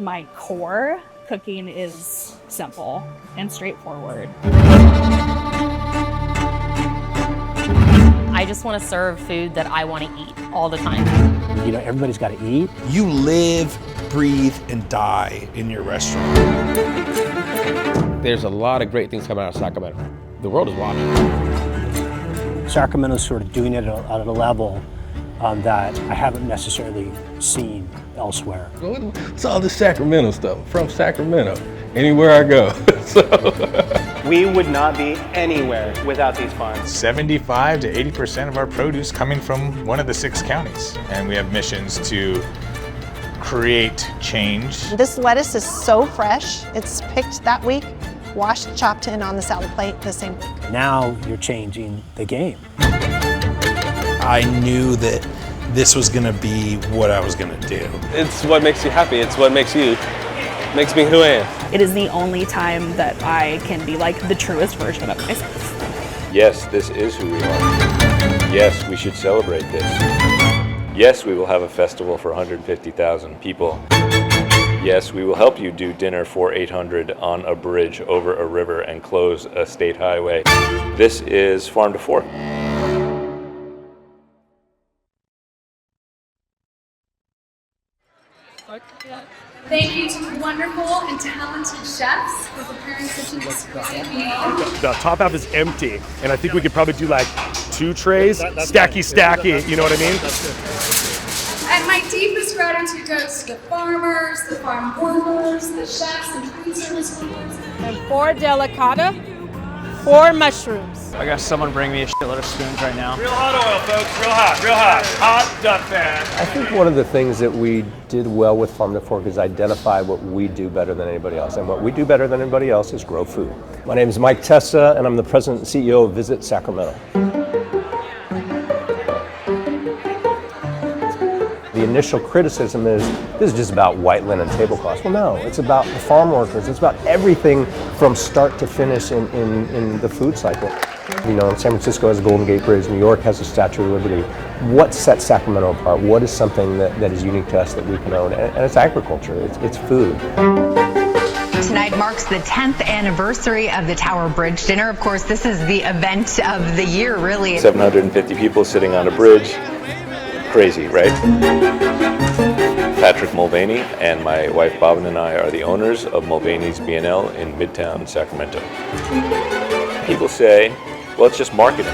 my core, cooking is simple and straightforward. I just want to serve food that I want to eat all the time. You know, everybody's got to eat. You live, breathe, and die in your restaurant. There's a lot of great things coming out of Sacramento. The world is watching. Sacramento's sort of doing it at a level that I haven't necessarily seen elsewhere. It's all the Sacramento stuff. I'm from Sacramento, anywhere I go. We would not be anywhere without these farms. 75 to 80% of our produce coming from one of the 6 counties. And we have missions to create change. This lettuce is so fresh. It's picked that week, washed, chopped in on the salad plate the same week. Now you're changing the game. I knew that this was gonna be what I was gonna do. It's what makes you happy. It's what makes me who I am. It is the only time that I can be like the truest version of myself. Yes, this is who we are. Yes, we should celebrate this. Yes, we will have a festival for 150,000 people. Yes, we will help you do dinner for 800 on a bridge over a river and close a state highway. This is Farm to Fork. Thank you to wonderful and talented chefs for preparing such an exquisite meal. The top half is empty, and I think we could probably do like 2 trays, stacky, you know what I mean? And my deepest gratitude goes to the farmers, the farm workers, the chefs and food service workers. And 4 delicata, 4 mushrooms. I got someone bring me a shitload of spoons right now. Real hot oil, folks, real hot. Hot duck fan. I think one of the things that we did well with Farm to Fork is identify what we do better than anybody else. And what we do better than anybody else is grow food. My name is Mike Testa, and I'm the president and CEO of Visit Sacramento. The initial criticism is, this is just about white linen tablecloths. Well, no, it's about the farm workers. It's about everything from start to finish in the food cycle. You know, San Francisco has a Golden Gate Bridge, New York has a Statue of Liberty. What sets Sacramento apart? What is something that is unique to us that we can own? And it's agriculture, it's food. Tonight marks the 10th anniversary of the Tower Bridge Dinner. Of course, this is the event of the year, really. 750 people sitting on a bridge. Crazy, right? Patrick Mulvaney and my wife Bobbin and I are the owners of Mulvaney's B&L in Midtown Sacramento. People say, well, it's just marketing.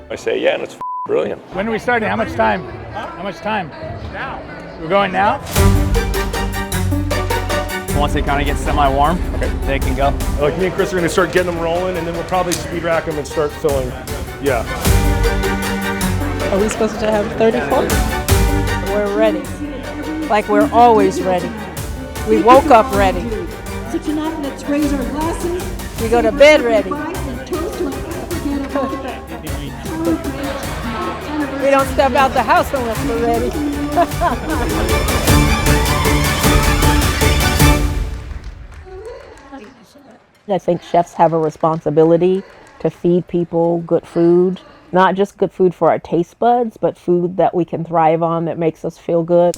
I say, yeah, and it's brilliant. When are we starting? How much time? How much time? Now. We're going now? Once they kind of get semi-warm, they can go. Like me and Chris are gonna start getting them rolling, and then we'll probably speed rack them and start filling. Yeah. Are we supposed to have 34? We're ready. Like we're always ready. We woke up ready. So tonight, let's raise our glasses. We go to bed ready. We don't step out the house unless we're ready. I think chefs have a responsibility to feed people good food. Not just good food for our taste buds, but food that we can thrive on, that makes us feel good.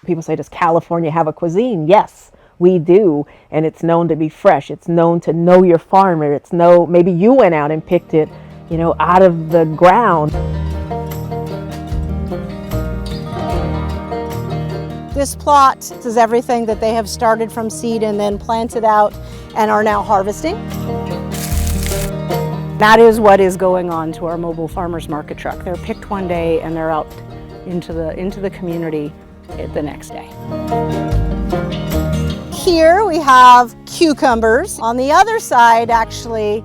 People say, does California have a cuisine? Yes, we do. And it's known to be fresh. It's known to know your farmer. It's maybe you went out and picked it, out of the ground. This plot is everything that they have started from seed and then planted out and are now harvesting. That is what is going on to our mobile farmers market truck. They're picked one day and they're out into the community the next day. Here we have cucumbers. On the other side actually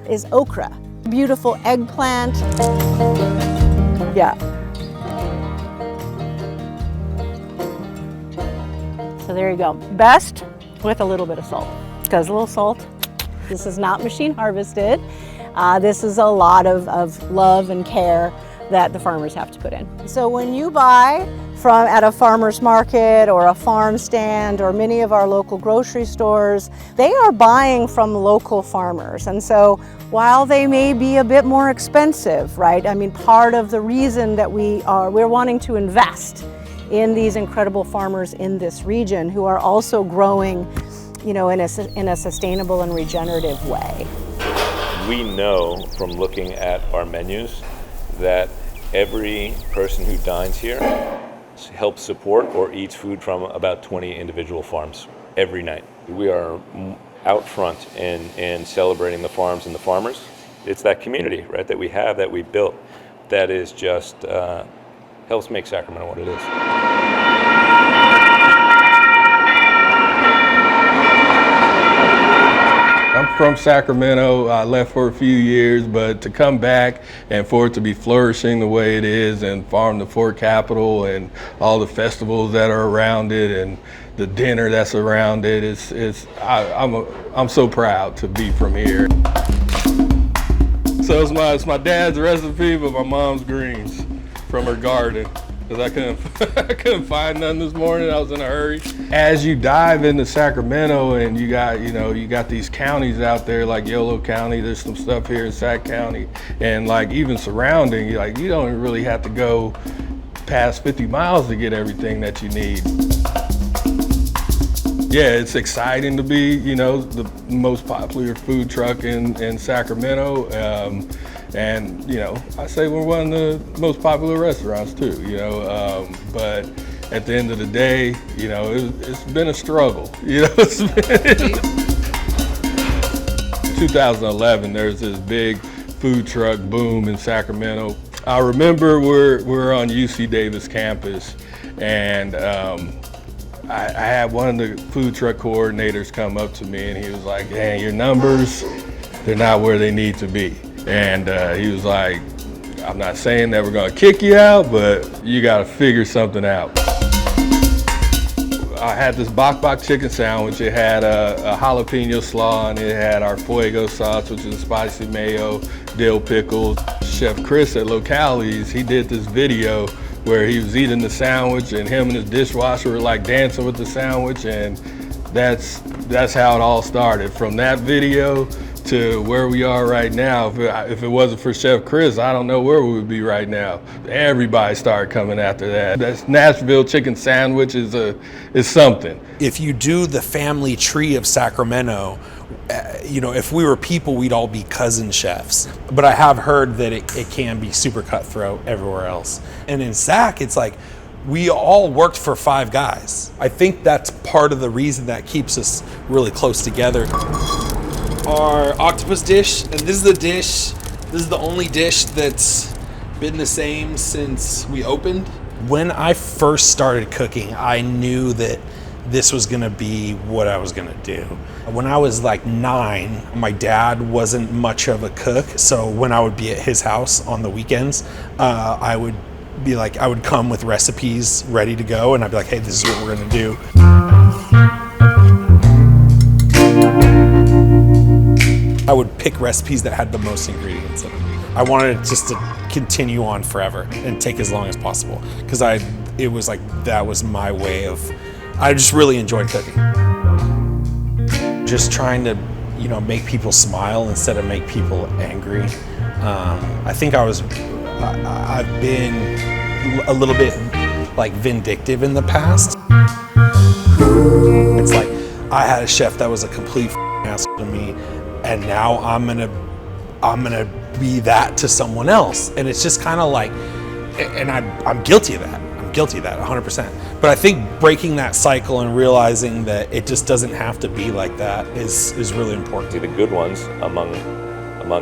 is okra. Beautiful eggplant. Yeah. So there you go. Best with a little bit of salt. Because a little salt, this is not machine harvested. This is a lot of love and care that the farmers have to put in. So when you buy at a farmer's market or a farm stand or many of our local grocery stores, they are buying from local farmers. And so while they may be a bit more expensive, right? I mean, part of the reason that we're wanting to invest in these incredible farmers in this region who are also growing, you know, in a sustainable and regenerative way. We know from looking at our menus that every person who dines here helps support or eats food from about 20 individual farms every night. We are out front in celebrating the farms and the farmers. It's that community, right, that we have, that we built, that is just helps make Sacramento what it is. I'm from Sacramento. I left for a few years, but to come back and for it to be flourishing the way it is, and Farm to Fork Capital and all the festivals that are around it and the dinner that's around it, I'm so proud to be from here. So it's my dad's recipe, but my mom's greens from her garden. Because I couldn't find none this morning. I was in a hurry. As you dive into Sacramento and you got these counties out there like Yolo County, there's some stuff here in Sac County, and like even surrounding, you don't really have to go past 50 miles to get everything that you need. Yeah, it's exciting to be, the most popular food truck in Sacramento. And, I say we're one of the most popular restaurants too, but at the end of the day, it's been a struggle, 2011, there's this big food truck boom in Sacramento. I remember we're on UC Davis campus, and I had one of the food truck coordinators come up to me and he was like, "Hey, your numbers, they're not where they need to be." And he was like, "I'm not saying that we're gonna kick you out, but you gotta figure something out." I had this bok bok chicken sandwich. It had a jalapeno slaw, and it had our fuego sauce, which is spicy mayo, dill pickles. Chef Chris at Localities, he did this video where he was eating the sandwich, and him and his dishwasher were like dancing with the sandwich, and that's how it all started. From that video to where we are right now. If it wasn't for Chef Chris, I don't know where we would be right now. Everybody started coming after that. That Nashville chicken sandwich is something. If you do the family tree of Sacramento, if we were people, we'd all be cousin chefs. But I have heard that it can be super cutthroat everywhere else. And in Sac, it's like, we all worked for 5 guys. I think that's part of the reason that keeps us really close together. Our octopus dish, and this is the only dish that's been the same since we opened. When I first started cooking, I knew that this was gonna be what I was gonna do. When I was like 9, my dad wasn't much of a cook, so when I would be at his house on the weekends, I would come with recipes ready to go, and I'd be like, "Hey, this is what we're gonna do." I would pick recipes that had the most ingredients in them. I wanted it just to continue on forever and take as long as possible, because it was like, that was my way of, I just really enjoyed cooking. Just trying to, make people smile instead of make people angry. I think I've been a little bit like vindictive in the past. It's like, I had a chef that was a complete asshole to me, and now I'm gonna be that to someone else, and it's just kind of like, and I'm guilty of that. I'm guilty of that 100%. But I think breaking that cycle and realizing that it just doesn't have to be like that is really important. The good ones among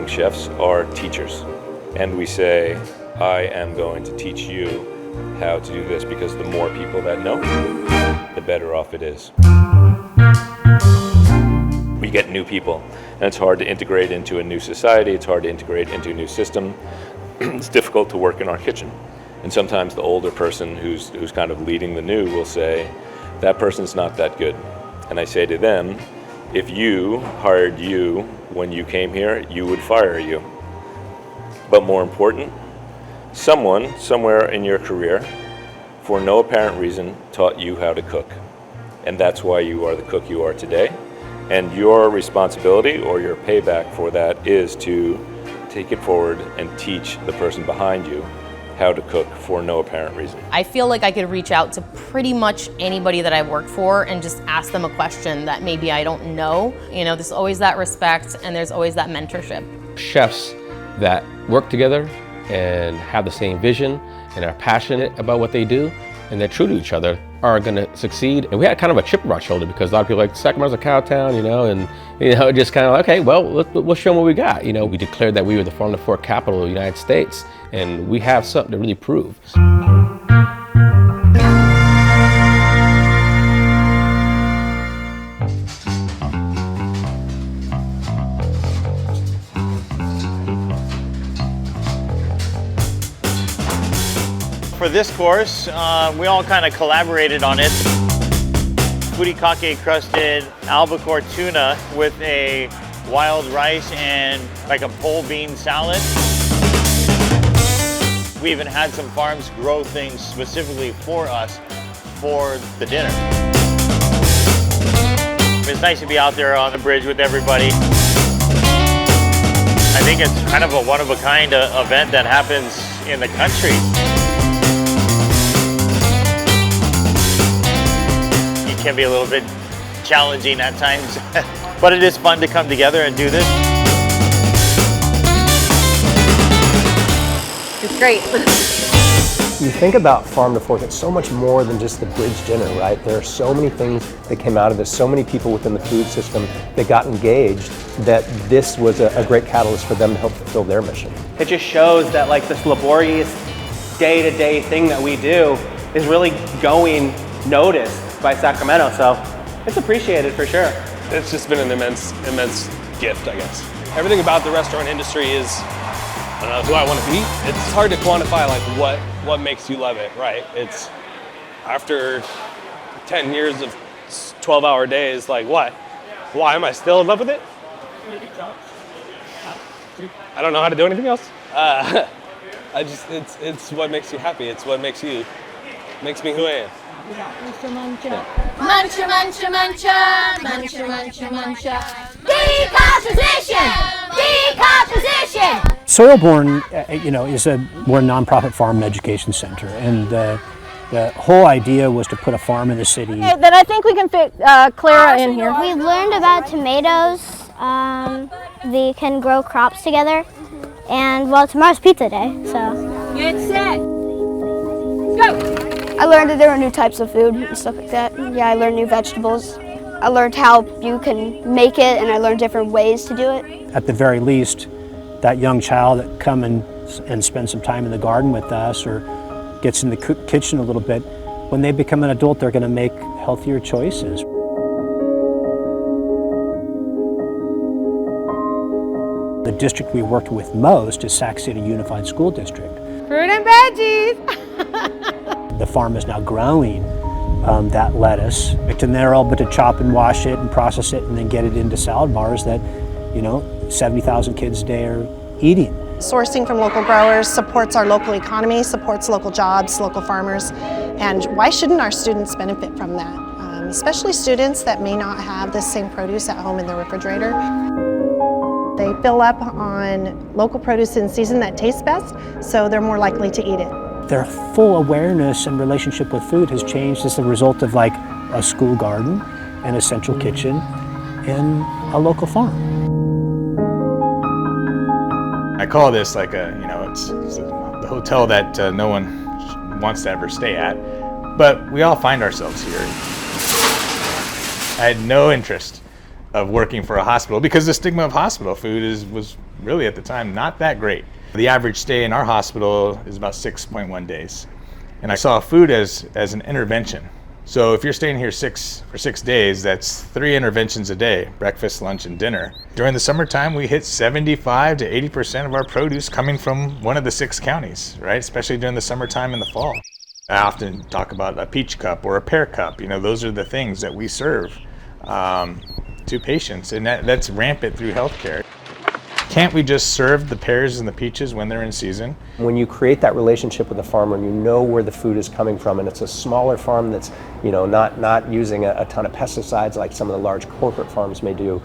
chefs are teachers, and we say, "I am going to teach you how to do this," because the more people that know, the better off it is. We get new people, and it's hard to integrate into a new society. It's hard to integrate into a new system. It's difficult to work in our kitchen. And sometimes the older person who's kind of leading the new will say, "That person's not that good." And I say to them, "If you hired you when you came here, you would fire you." But more important, someone somewhere in your career, for no apparent reason, taught you how to cook. And that's why you are the cook you are today. And your responsibility, or your payback for that, is to take it forward and teach the person behind you how to cook for no apparent reason. I feel like I could reach out to pretty much anybody that I've worked for and just ask them a question that maybe I don't know. You know, there's always that respect and there's always that mentorship. Chefs that work together and have the same vision and are passionate about what they do and they're true to each other are going to succeed. And we had kind of a chip on our shoulder because a lot of people are like, Sacramento's a cow town, you know, and just kind of like, okay, well, let's show them what we got. You know, we declared that we were the Farm to Fork capital of the United States, and we have something to really prove. For this course, we all kind of collaborated on it. Furikake crusted albacore tuna with a wild rice and like a pole bean salad. We even had some farms grow things specifically for us for the dinner. It's nice to be out there on the bridge with everybody. I think it's kind of a one-of-a-kind event that happens in the country. It can be a little bit challenging at times, but it is fun to come together and do this. It's great. You think about Farm to Fork, it's so much more than just the bridge dinner, right? There are so many things that came out of this, so many people within the food system that got engaged, that this was a great catalyst for them to help fulfill their mission. It just shows that like this laborious day-to-day thing that we do is really going noticed by Sacramento, so it's appreciated for sure. It's just been an immense gift, I guess. Everything about the restaurant industry is, I don't know, who I want to be. It's hard to quantify like what makes you love it, right? It's after 10 years of 12-hour days, like what? Why am I still in love with it? I don't know how to do anything else. It's what makes you happy. It's what makes me who I am. Muncha, muncha, muncha, muncha, muncha, muncha. Decomposition! Decomposition! Soilborn, we're a nonprofit farm and education center, and the whole idea was to put a farm in the city. Okay, then I think we can fit Clara in here. We learned about tomatoes. They can grow crops together, and well, tomorrow's pizza day, so. Get set! Go! I learned that there were new types of food and stuff like that. Yeah, I learned new vegetables. I learned how you can make it, and I learned different ways to do it. At the very least, that young child that come and spend some time in the garden with us or gets in the kitchen a little bit, when they become an adult, they're going to make healthier choices. The district we worked with most is Sac City Unified School District. Fruit and veggies! The farm is now growing that lettuce, and they're able to chop and wash it and process it and then get it into salad bars that, 70,000 kids a day are eating. Sourcing from local growers supports our local economy, supports local jobs, local farmers, and why shouldn't our students benefit from that? Especially students that may not have the same produce at home in their refrigerator. They fill up on local produce in season that tastes best, so they're more likely to eat it. Their full awareness and relationship with food has changed as a result of like a school garden and a central kitchen and a local farm. I call this like it's the hotel that no one wants to ever stay at, but we all find ourselves here. I had no interest of working for a hospital because the stigma of hospital food was really at the time not that great. The average stay in our hospital is about 6.1 days. And I saw food as an intervention. So if you're staying here for 6 days, that's 3 interventions a day, breakfast, lunch, and dinner. During the summertime, we hit 75 to 80% of our produce coming from one of the 6 counties, right? Especially during the summertime and the fall. I often talk about a peach cup or a pear cup. Those are the things that we serve to patients, and that's rampant through healthcare. Can't we just serve the pears and the peaches when they're in season? When you create that relationship with the farmer and you know where the food is coming from, and it's a smaller farm that's, you know, not using a ton of pesticides like some of the large corporate farms may do,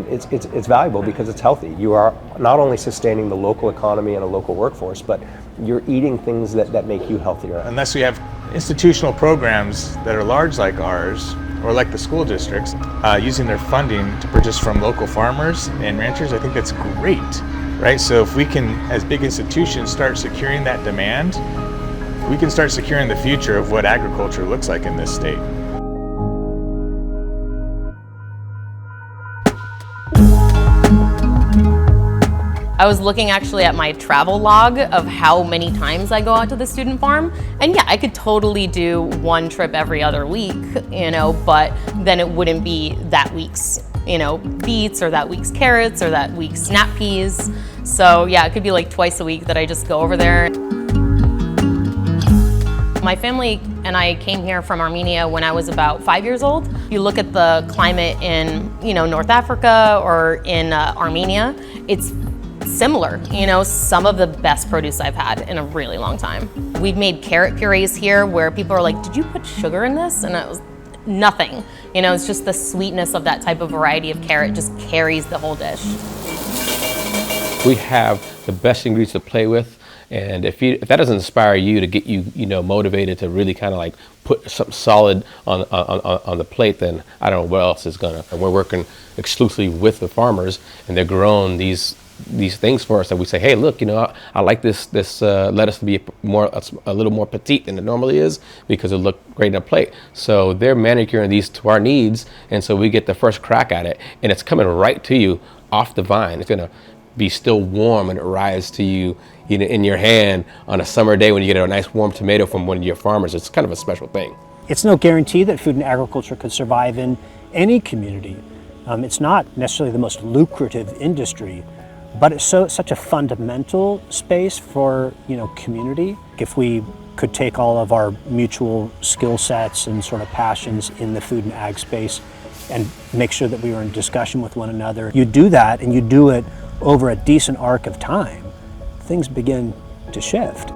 it's valuable because it's healthy. You are not only sustaining the local economy and a local workforce, but you're eating things that make you healthier. Unless we have institutional programs that are large like ours, or like the school districts, using their funding to purchase from local farmers and ranchers, I think that's great, right? So if we can, as big institutions, start securing that demand, we can start securing the future of what agriculture looks like in this state. I was looking actually at my travel log of how many times I go out to the student farm, and yeah, I could totally do one trip every other week, you know, but then it wouldn't be that week's, you know, beets or that week's carrots or that week's snap peas. So yeah, it could be like twice a week that I just go over there. My family and I came here from Armenia when I was about 5 years old. You look at the climate in, you know, North Africa or in Armenia, it's similar, you know, some of the best produce I've had in a really long time. We've made carrot purees here where people are like, did you put sugar in this? And it was nothing. You know, it's just the sweetness of that type of variety of carrot just carries the whole dish. We have the best ingredients to play with. And if that doesn't inspire you to get you know, motivated to really kind of like put something solid on the plate, then I don't know what else is gonna. And we're working exclusively with the farmers, and they're growing these things for us that we say, hey, look, you know, I like this lettuce to be a little more petite than it normally is because it looked great on a plate. So they're manicuring these to our needs, and so we get the first crack at it, and it's coming right to you off the vine. It's gonna be still warm and it arrives to you, you know, in your hand on a summer day when you get a nice warm tomato from one of your farmers. It's kind of a special thing. It's no guarantee that food and agriculture could survive in any community. It's not necessarily the most lucrative industry, but it's such a fundamental space for, you know, community. If we could take all of our mutual skill sets and sort of passions in the food and ag space and make sure that we were in discussion with one another, you do that and you do it over a decent arc of time, things begin to shift.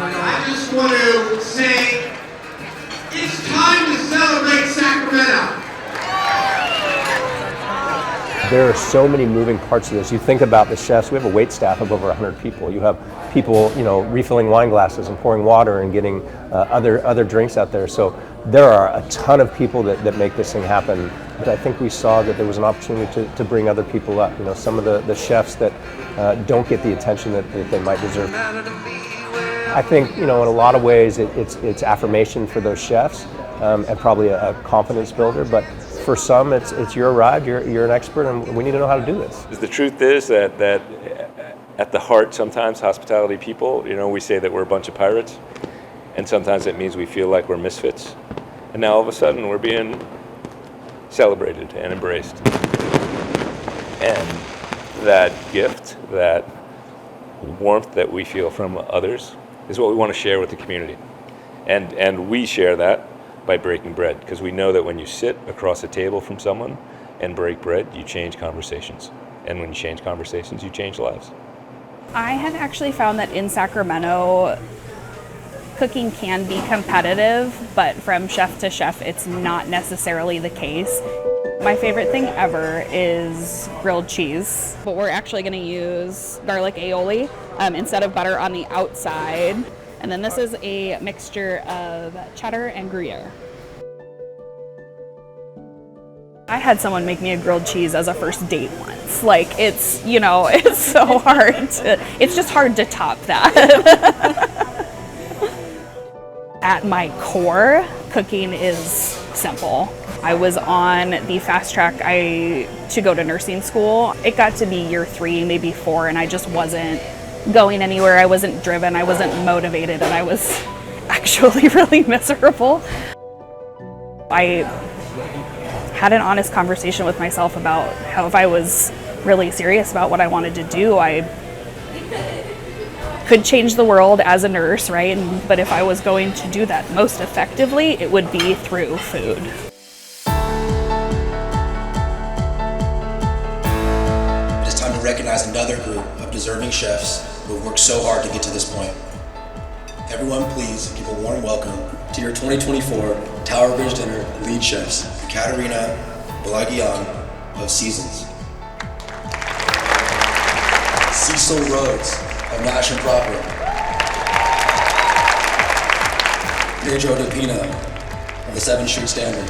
I just want to say it's time to celebrate Sacramento. There are so many moving parts of this. You think about the chefs, we have a wait staff of over 100 people. You have people, you know, refilling wine glasses and pouring water and getting other drinks out there. So there are a ton of people that make this thing happen. But I think we saw that there was an opportunity to bring other people up. You know, some of the chefs that don't get the attention that they might deserve. I think, you know, in a lot of ways it's affirmation for those chefs and probably a confidence builder. But for some, it's your ride, you're an expert, and we need to know how to do this. The truth is that at the heart, sometimes hospitality people, you know, we say that we're a bunch of pirates, and sometimes it means we feel like we're misfits. And now all of a sudden we're being celebrated and embraced. And that gift, that warmth that we feel from others is what we want to share with the community. And we share that by breaking bread, because we know that when you sit across a table from someone and break bread, you change conversations. And when you change conversations, you change lives. I have actually found that in Sacramento, cooking can be competitive, but from chef to chef, it's not necessarily the case. My favorite thing ever is grilled cheese, but we're actually going to use garlic aioli instead of butter on the outside. And then this is a mixture of cheddar and Gruyere. I had someone make me a grilled cheese as a first date once. Like, it's, you know, it's so hard it's just hard to top that. At my core, cooking is simple. I was on the fast track to go to nursing school. It got to be year 3, maybe 4, and I just wasn't going anywhere. I wasn't driven, I wasn't motivated, and I was actually really miserable. I had an honest conversation with myself about how if I was really serious about what I wanted to do, I could change the world as a nurse, right? But if I was going to do that most effectively, it would be through food. It is time to recognize another group of deserving chefs who have worked so hard to get to this point. Everyone, please give a warm welcome to your 2024 Tower Bridge Dinner lead chefs, Katerina Balagian of Seasons, Cecil Rhodes of Nash and Proper, Pedro DePino of the 7th Street Standard,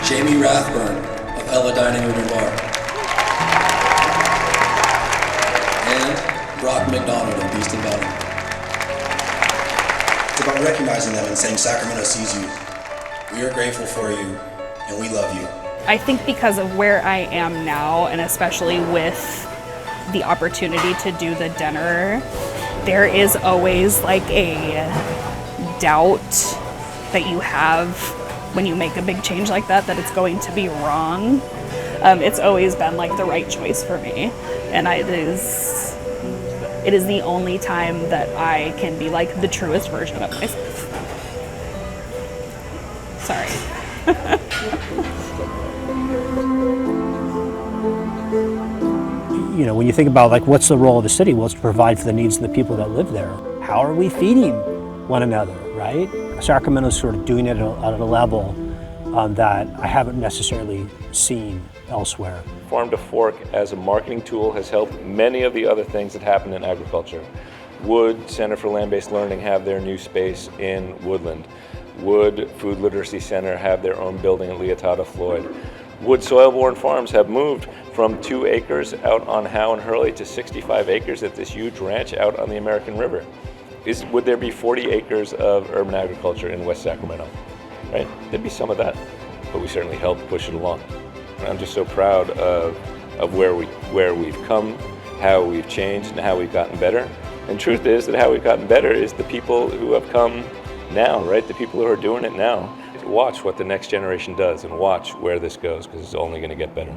Jamie Rathburn of Ella Dining Room and Bar, and Brock McDonald of Beast and Bounty. It's about recognizing them and saying Sacramento sees you. We are grateful for you, and we love you. I think because of where I am now, and especially with the opportunity to do the dinner, there is always like a doubt that you have when you make a big change like that it's going to be wrong. It's always been like the right choice for me, and it is the only time that I can be like the truest version of myself. Sorry. You know, when you think about like what's the role of the city, well, it's to provide for the needs of the people that live there. How are we feeding one another, right? Sacramento's sort of doing it at a level that I haven't necessarily seen elsewhere. Farm to Fork as a marketing tool has helped many of the other things that happen in agriculture. Wood Center for Land-Based Learning have their new space in Woodland. Wood Food Literacy Center have their own building in Leotada, Floyd. Wood Soil-Borne Farms have moved from 2 acres out on Howe and Hurley to 65 acres at this huge ranch out on the American River. Would there be 40 acres of urban agriculture in West Sacramento? Right? There'd be some of that, but we certainly helped push it along. And I'm just so proud of where we've come, how we've changed, and how we've gotten better. And truth is that how we've gotten better is the people who have come now, right? The people who are doing it now. Watch what the next generation does and watch where this goes, because it's only going to get better.